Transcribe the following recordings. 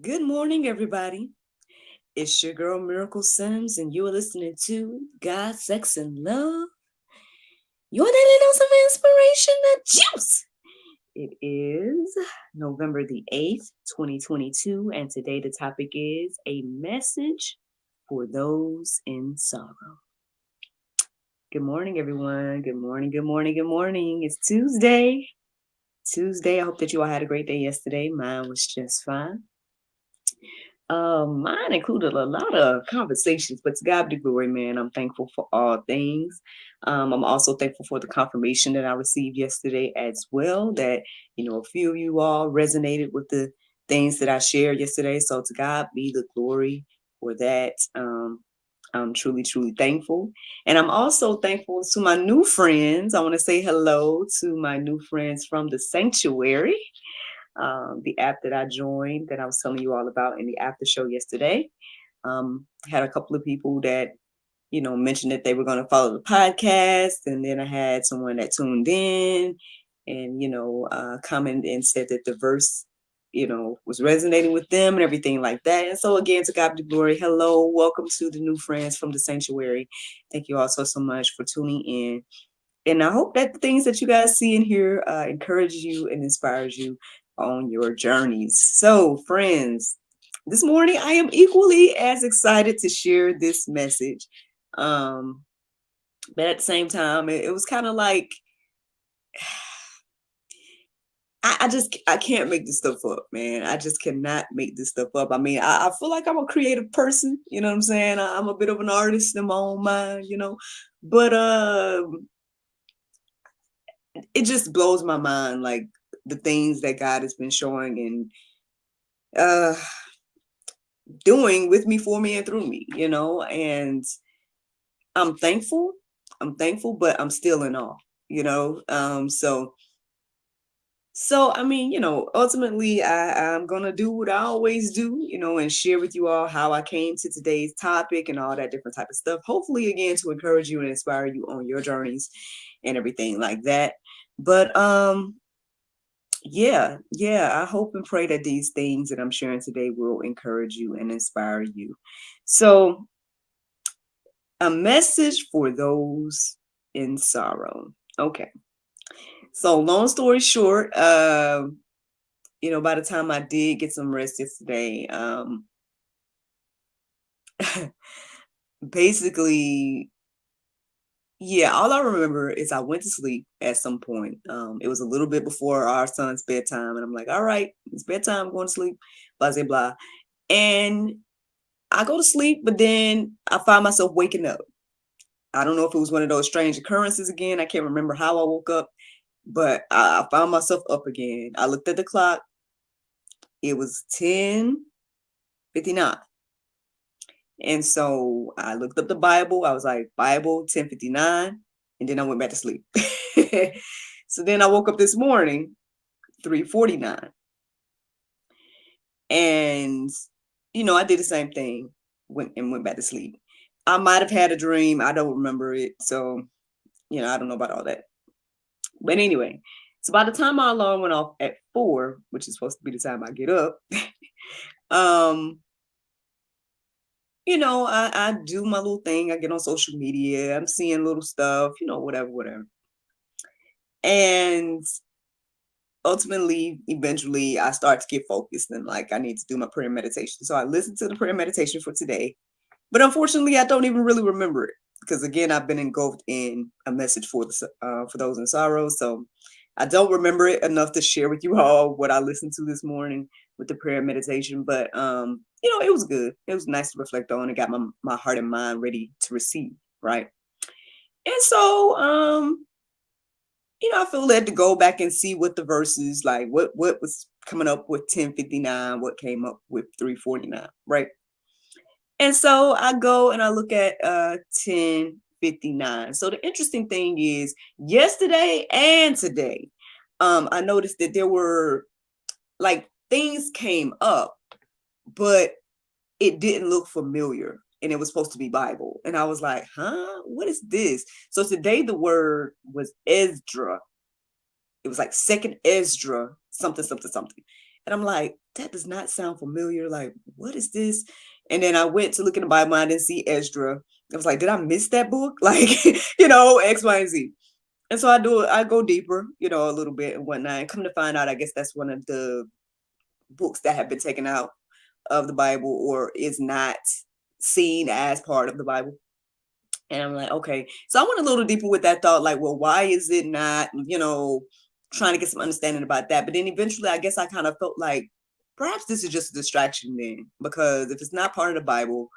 Good morning, everybody. It's your girl Miracle Sims, and you are listening to God, Sex, and Love. Your daily dose of inspiration, the juice. It is November the 8th, 2022, and today the topic is a message for those in sorrow. Good morning, everyone. Good morning, good morning, good morning. It's Tuesday. I hope that you all had a great day yesterday. Mine was just fine. Mine included a lot of conversations, but to God be the glory, man. I'm thankful for all things. I'm also thankful for the confirmation that I received yesterday as well, that, a few of you all resonated with the things that I shared yesterday. So to God be the glory for that. I'm truly, truly thankful. And I'm also thankful to my new friends. I want to say hello to my new friends from the sanctuary, the app that I joined that I was telling you all about in the after show yesterday. Had a couple of people that, mentioned that they were going to follow the podcast. And then I had someone that tuned in and, commented and said that the verse, was resonating with them and everything like that. And so again, to God be the glory. Hello, welcome to the new friends from the sanctuary. Thank you all so much for tuning in. And I hope that the things that you guys see and hear encourage you and inspires you on your journeys. So, friends, this morning I am equally as excited to share this message. But at the same time, it was kind of like, I can't make this stuff up, man. I just cannot make this stuff up. I mean, I feel like I'm a creative person, you know what I'm saying? I'm a bit of an artist in my own mind, but it just blows my mind, like the things that God has been showing and doing with me, for me, and through me, and I'm thankful. But I'm still in awe, so I mean, ultimately I'm gonna do what I always do, and share with you all how I came to today's topic and all that different type of stuff. Hopefully, again, to encourage you and inspire you on your journeys and everything like that. But yeah, I hope and pray that these things that I'm sharing today will encourage you and inspire you. So, a message for those in sorrow. Okay. So, long story short, by the time I did get some rest yesterday, basically, yeah, all I remember is I went to sleep at some point. It was a little bit before our son's bedtime, and I'm like, all right, it's bedtime, I'm going to sleep, blah, blah, blah. And I go to sleep, but then I find myself waking up. I don't know if it was one of those strange occurrences again. I can't remember how I woke up, but I found myself up again. I looked at the clock. It was 10:59. And so I looked up the Bible. I was like, Bible 10:59. And then I went back to sleep. So then I woke up this morning, 3:49. And, I did the same thing, went back to sleep. I might have had a dream. I don't remember it. So, I don't know about all that. But anyway, so by the time my alarm went off at 4, which is supposed to be the time I get up, um, I do my little thing. I get on social media. I'm seeing little stuff, whatever. And ultimately, eventually, I start to get focused and like I need to do my prayer meditation. So I listened to the prayer meditation for today. But unfortunately, I don't even really remember it because, again, I've been engulfed in a message for those in sorrow. So I don't remember it enough to share with you all what I listened to this morning with the prayer meditation. But, it was good. It was nice to reflect on. It got my heart and mind ready to receive, right? And so, I feel led to go back and see what the verses, like what was coming up with 10:59, what came up with 3:49, right? And so I go and I look at 10:59. So the interesting thing is yesterday and today, I noticed that there were like things came up, but it didn't look familiar. And it was supposed to be Bible. And I was like, huh? What is this? So today the word was Esdra. It was like second Esdra, something, something, something. And I'm like, that does not sound familiar. Like, what is this? And then I went to look in the Bible. I didn't see Esdra. I was like, did I miss that book? Like, X, Y, and Z. And so I go deeper, a little bit and whatnot. And come to find out, I guess that's one of the books that have been taken out of the Bible or is not seen as part of the Bible. And I'm like, okay. So I went a little deeper with that thought, like, well, why is it not, trying to get some understanding about that. But then eventually, I guess I kind of felt like perhaps this is just a distraction then, because if it's not part of the Bible,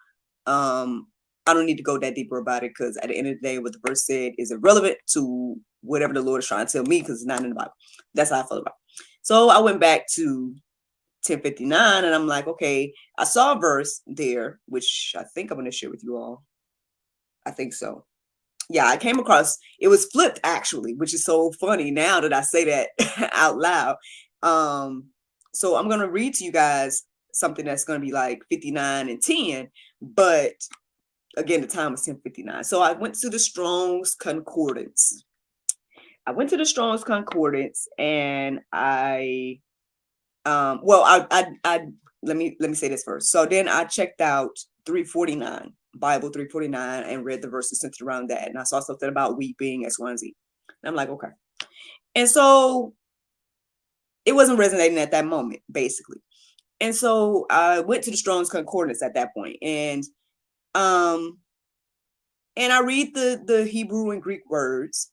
I don't need to go that deeper about it, because at the end of the day, what the verse said is irrelevant to whatever the Lord is trying to tell me, because it's not in the Bible. That's how I felt about it. So I went back to 10:59 and I'm like, okay, I saw a verse there, which I think I'm going to share with you all. I think so. Yeah, I came across, it was flipped actually, which is so funny now that I say that out loud. So I'm going to read to you guys something that's going to be like 59 and 10, but again, the time was 10:59. So I went to the Strong's Concordance. And I let me say this first. So then I checked out 349, Bible 349, and read the verses centered around that. And I saw something about weeping, X, Y, and Z. And I'm like, okay. And so it wasn't resonating at that moment, basically. And so I went to the Strong's Concordance at that point, and I read the Hebrew and Greek words,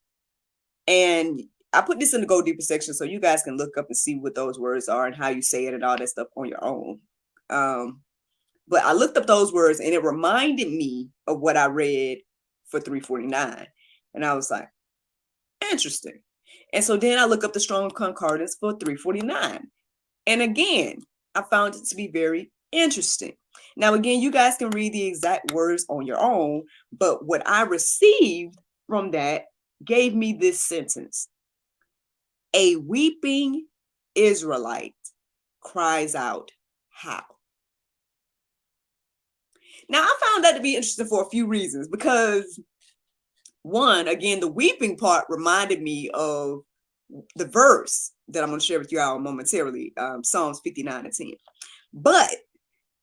and I put this in the Go Deeper section so you guys can look up and see what those words are and how you say it and all that stuff on your own. But I looked up those words and it reminded me of what I read for 349. And I was like, interesting. And so then I look up the Strong Concordance for 349. And again, I found it to be very interesting. Now, again, you guys can read the exact words on your own, but what I received from that gave me this sentence: a weeping Israelite cries out, how? Now, I found that to be interesting for a few reasons, because one, again, the weeping part reminded me of the verse that I'm going to share with you all momentarily, Psalms 59 and 10. But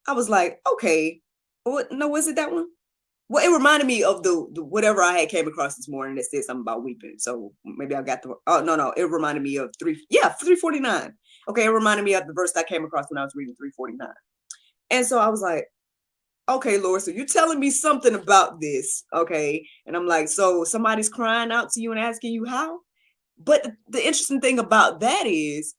I was like, okay, no, was it that one? Well, it reminded me of the whatever I had came across this morning that said something about weeping. So maybe I got the, no, it reminded me of 349. Okay, it reminded me of the verse I came across when I was reading 349. And so I was like, okay, Lord, so you're telling me something about this, okay? And I'm like, so somebody's crying out to you and asking you how? But the interesting thing about that is,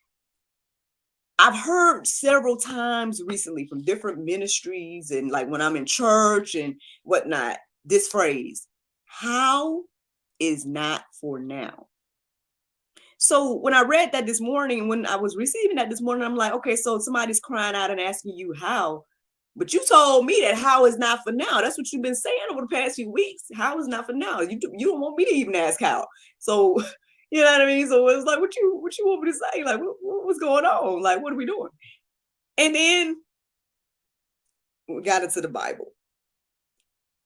I've heard several times recently from different ministries and like when I'm in church and whatnot, this phrase, how is not for now. So when I read that this morning, when I was receiving that this morning, I'm like, okay, so somebody's crying out and asking you how, but you told me that how is not for now. That's what you've been saying over the past few weeks. How is not for now. You don't want me to even ask how. So you know what I mean? So it's like, what you want me to say? Like, what's going on? Like, what are we doing? And then we got into the Bible,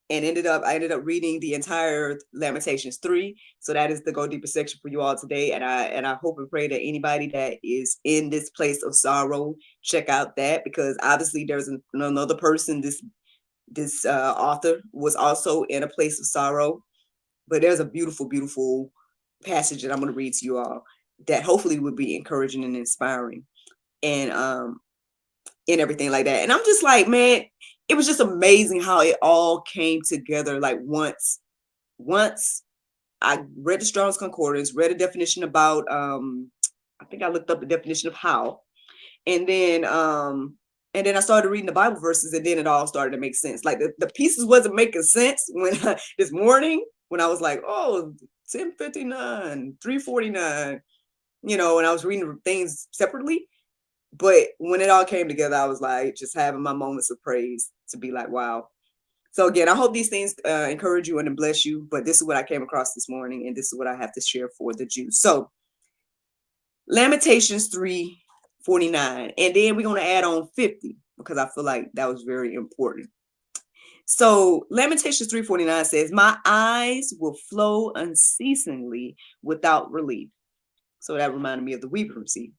and I ended up reading the entire Lamentations 3. So that is the Go Deeper section for you all today. And I hope and pray that anybody that is in this place of sorrow, check out that, because obviously there's another person. This author was also in a place of sorrow, but there's a beautiful, beautiful passage that I'm going to read to you all that hopefully would be encouraging and inspiring, and everything like that. And I'm just like, man, it was just amazing how it all came together. Like once I read the Strong's Concordance, read a definition about, I think I looked up the definition of how, and then I started reading the Bible verses, and then it all started to make sense. Like the pieces wasn't making sense when this morning when I was like, oh, 10:59, 349, and I was reading things separately. But when it all came together, I was like, just having my moments of praise to be like, wow. So again, I hope these things encourage you and bless you. But this is what I came across this morning, and this is what I have to share for the Jews. So Lamentations 3:49, and then we're going to add on 50 because I feel like that was very important. So Lamentations 3:49 says, my eyes will flow unceasingly without relief. So that reminded me of the weeping. See,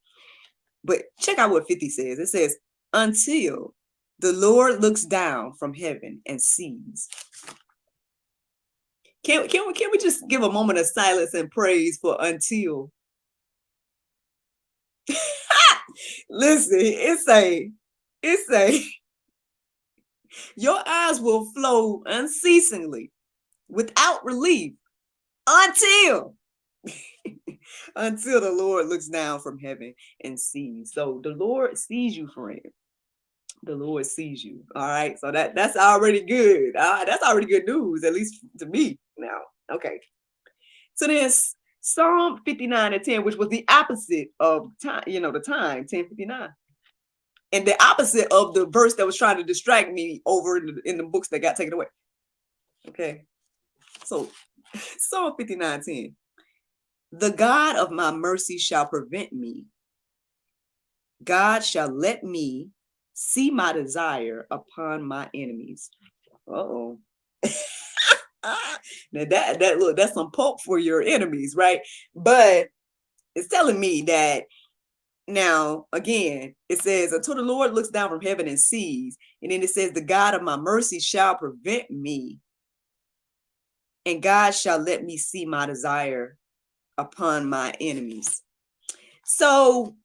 But check out what 50 says. It says, until the Lord looks down from heaven and sees. Can we just give a moment of silence and praise for until? Listen, it's a your eyes will flow unceasingly without relief until until the Lord looks down from heaven and sees. So the Lord sees you, friend. The Lord sees you. All right. So that's already good. That's already good news, at least to me now. Okay. So then Psalm 59:10, which was the opposite of time, the time, 10:59. And the opposite of the verse that was trying to distract me over in the books that got taken away. Okay. So Psalm 59:10. The God of my mercy shall prevent me. God shall let me see my desire upon my enemies. Uh-oh. Now look, that's some pulp for your enemies, right? But it's telling me that now, again, it says, until the Lord looks down from heaven and sees, and then it says, the God of my mercy shall prevent me, and God shall let me see my desire upon my enemies. So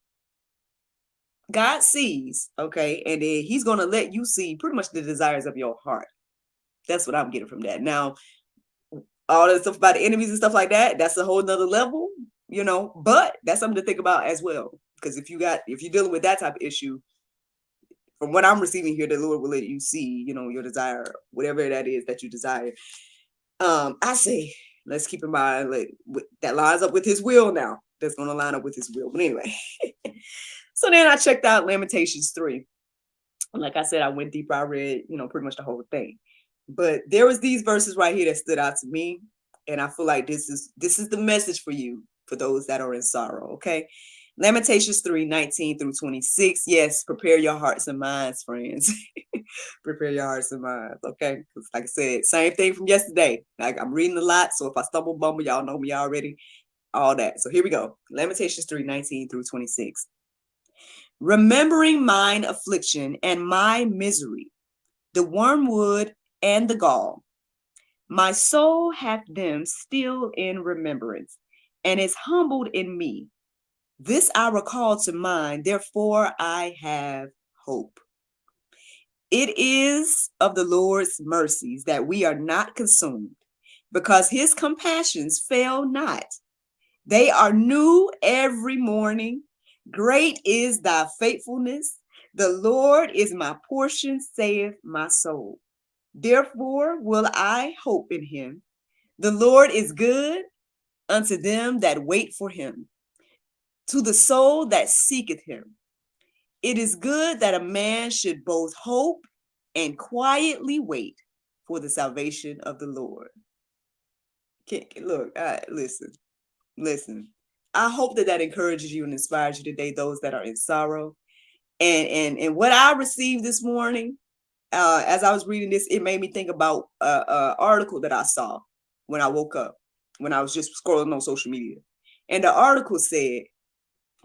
God sees, okay, and then he's going to let you see pretty much the desires of your heart. That's what I'm getting from that. Now, all the stuff about the enemies and stuff like that, that's a whole nother level, but that's something to think about as well. Because if you're dealing with that type of issue, from what I'm receiving here, the Lord will let you see, your desire, whatever that is that you desire. I say, let's keep in mind, like, that lines up with his will now. That's going to line up with his will. But anyway, so then I checked out Lamentations 3. And like I said, I went deeper. I read, pretty much the whole thing. But there was these verses right here that stood out to me. And I feel like this is the message for you, for those that are in sorrow, okay? Lamentations 3:19 through 26. Yes, prepare your hearts and minds, friends. Prepare your hearts and minds, okay? Because like I said, same thing from yesterday. Like, I'm reading a lot, so if I stumble bumble, y'all know me already. All that. So here we go. Lamentations 3:19 through 26. Remembering mine affliction and my misery, the wormwood and the gall, my soul hath them still in remembrance, and is humbled in me. This I recall to mind, therefore I have hope. It is of the Lord's mercies that we are not consumed, because his compassions fail not. They are new every morning. Great is thy faithfulness. The Lord is my portion, saith my soul. Therefore will I hope in him. The Lord is good unto them that wait for him, to the soul that seeketh him. It is good that a man should both hope and quietly wait for the salvation of the Lord. Look, listen. I hope that encourages you and inspires you today, those that are in sorrow. And what I received this morning, as I was reading this, it made me think about an article that I saw when I woke up, when I was just scrolling on social media. And the article said,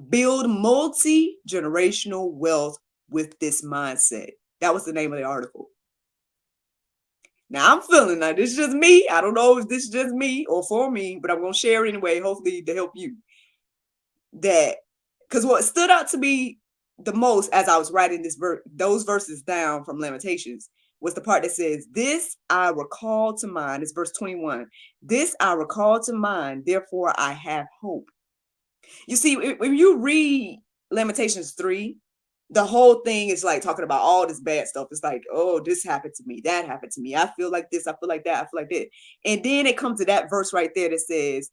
build multi-generational wealth with this mindset. That was the name of the article. Now I'm feeling like this is just me. I don't know if this is just me or for me, but I'm going to share anyway, hopefully to help you. That, because what stood out to me the most as I was writing those verses down from Lamentations was the part that says, this I recall to mind. It's verse 21. This I recall to mind, therefore I have hope. You see, when you read Lamentations 3, the whole thing is like talking about all this bad stuff. It's like, oh, this happened to me. That happened to me. I feel like this. I feel like that. I feel like that. And then it comes to that verse right there that says,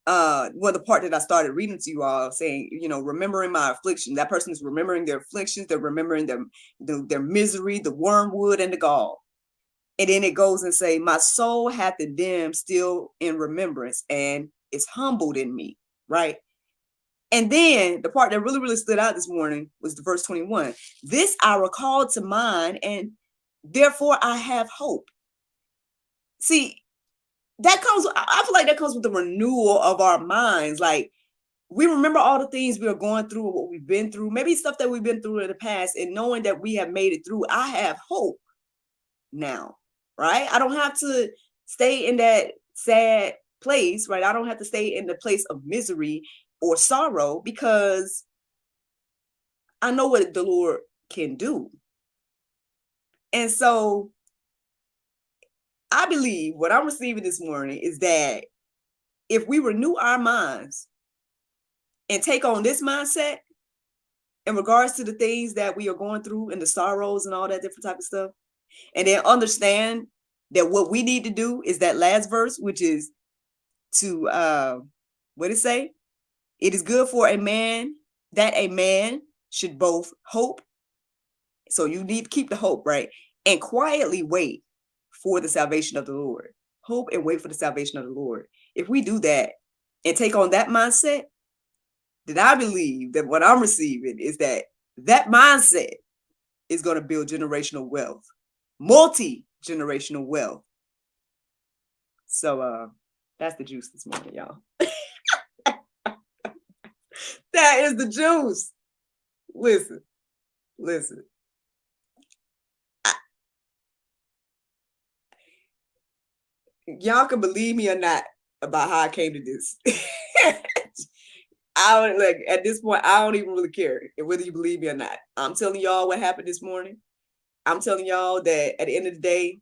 the part that I started reading to you all, saying, remembering my affliction. That person is remembering their afflictions. They're remembering their misery, the wormwood and the gall. And then it goes and say, my soul hath them still in remembrance and is humbled in me, right? And then the part that really, really stood out this morning was the verse 21. This I recall to mind, and therefore I have hope. See, I feel like that comes with the renewal of our minds. Like, we remember all the things we are going through, what we've been through, maybe stuff that we've been through in the past, and knowing that we have made it through, I have hope now, right? I don't have to stay in that sad place, right? I don't have to stay in the place of misery or sorrow, because I know what the Lord can do. And so I believe what I'm receiving this morning is that if we renew our minds and take on this mindset in regards to the things that we are going through and the sorrows and all that different type of stuff, and then understand that what we need to do is that last verse, which is to what it say? It is good for a man that a man should both hope. So you need to keep the hope, right? And quietly wait for the salvation of the Lord. Hope and wait for the salvation of the Lord. If we do that and take on that mindset, then I believe that what I'm receiving is that that mindset is going to build generational wealth, multi-generational wealth. So that's the juice this morning, y'all. That is the juice. Listen. Y'all can believe me or not about how I came to this. I don't, like, at this point, I don't even really care whether you believe me or not. I'm telling y'all what happened this morning. I'm telling y'all that at the end of the day,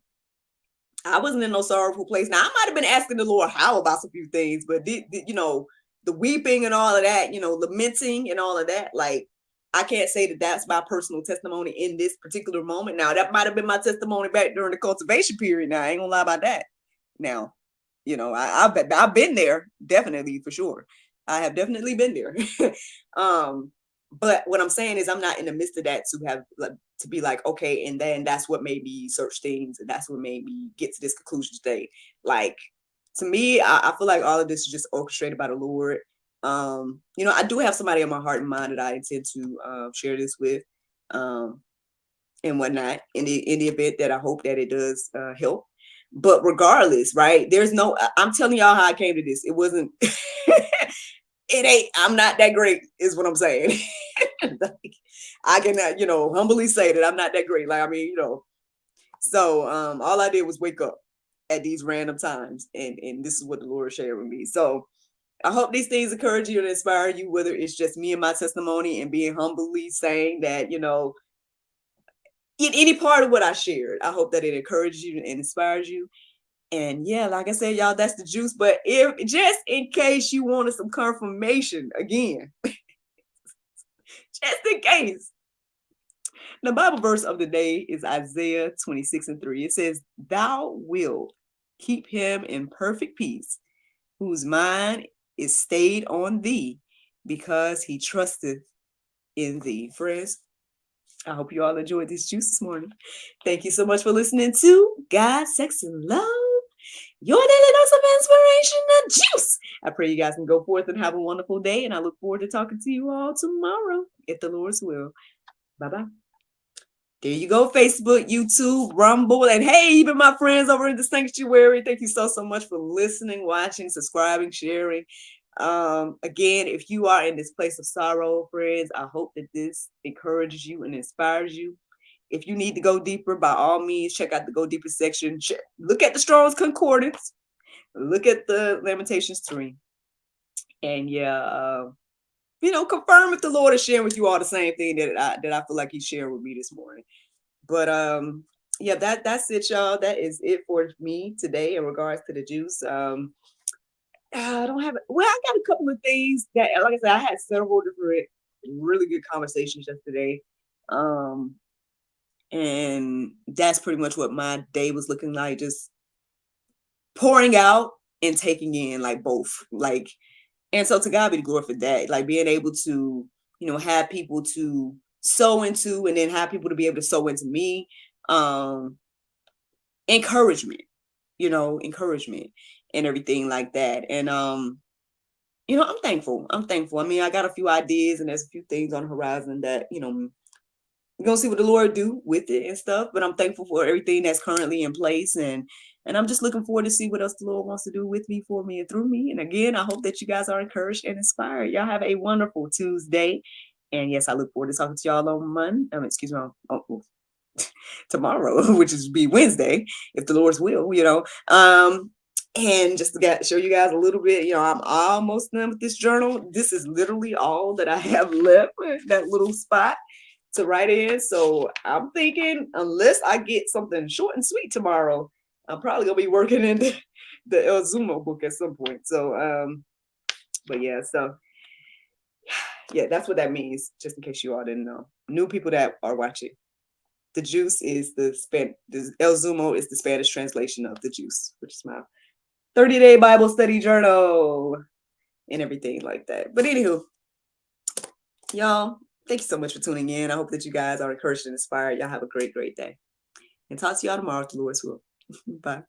I wasn't in no sorrowful place. Now, I might have been asking the Lord how about some few things, but the weeping and all of that, lamenting and all of that, like, I can't say that that's my personal testimony in this particular moment. Now, that might have been my testimony back during the cultivation period. Now, I ain't gonna lie about that. Now, I've been there, definitely, for sure. I have definitely been there. But what I'm saying is I'm not in the midst of that to have, like, to be like, okay, and then that's what made me search things, and that's what made me get to this conclusion today. Like, to me, I feel like all of this is just orchestrated by the Lord. I do have somebody in my heart and mind that I intend to share this with, and whatnot, in the event that I hope that it does help. But regardless, right? I'm telling y'all how I came to this. It wasn't, I'm not that great, is what I'm saying. Like, I cannot, humbly say that I'm not that great. Like, I mean, so all I did was wake up at these random times, and this is what the Lord shared with me. So I hope these things encourage you and inspire you, whether it's just me and my testimony and being humbly saying that, in any part of what I shared, I hope that it encourages you and inspires you. And yeah, like I said, y'all, that's the juice. But if just in case you wanted some confirmation again, just in case, the Bible verse of the day is Isaiah 26:3. It says, "Thou wilt keep him in perfect peace, whose mind is stayed on thee, because he trusteth in thee." Friends, I hope you all enjoyed this juice this morning. Thank you so much for listening to God, Sex, and Love, your daily dose of inspiration and juice. I pray you guys can go forth and have a wonderful day, and I look forward to talking to you all tomorrow, if the Lord's will. Bye-bye. There you go, Facebook, YouTube, Rumble, and hey, even my friends over in the sanctuary. Thank you so much for listening, watching, subscribing, sharing. Again, if you are in this place of sorrow, friends, I hope that this encourages you and inspires you. If you need to go deeper, by all means, check out the Go Deeper section. Look at the Strong's Concordance. Look at the Lamentations 3. And yeah, confirm if the Lord is sharing with you all the same thing that I feel like He's sharing with me this morning. But yeah, that's it, y'all. That is it for me today in regards to the juice. I don't have, well, I got a couple of things that, like I said, I had several different really good conversations yesterday. And that's pretty much what my day was looking like, just pouring out and taking in, like, both. Like, and so to God be the glory for that, like being able to, have people to sow into, and then have people to be able to sow into me. Encouragement, encouragement and everything like that. And I'm thankful. I mean, I got a few ideas, and there's a few things on the horizon that, we're gonna see what the Lord do with it and stuff. But I'm thankful for everything that's currently in place, and I'm just looking forward to see what else the Lord wants to do with me, for me, and through me. And again, I hope that you guys are encouraged and inspired. Y'all have a wonderful Tuesday. And yes, I look forward to talking to y'all on Monday. Excuse me, tomorrow, which is be Wednesday, if the Lord's will, and just to show you guys a little bit, I'm almost done with this journal. This is literally all that I have left, that little spot to write in. So I'm thinking, unless I get something short and sweet tomorrow, I'm probably gonna be working in the El Zumo book at some point. So, but yeah, so yeah, that's what that means, just in case you all didn't know. New people that are watching. The juice is the El Zumo is the Spanish translation of the juice, which is my 30-day Bible study journal and everything like that. But anywho, y'all, thank you so much for tuning in. I hope that you guys are encouraged and inspired. Y'all have a great, great day. And talk to y'all tomorrow, if the Lord's will. Bye.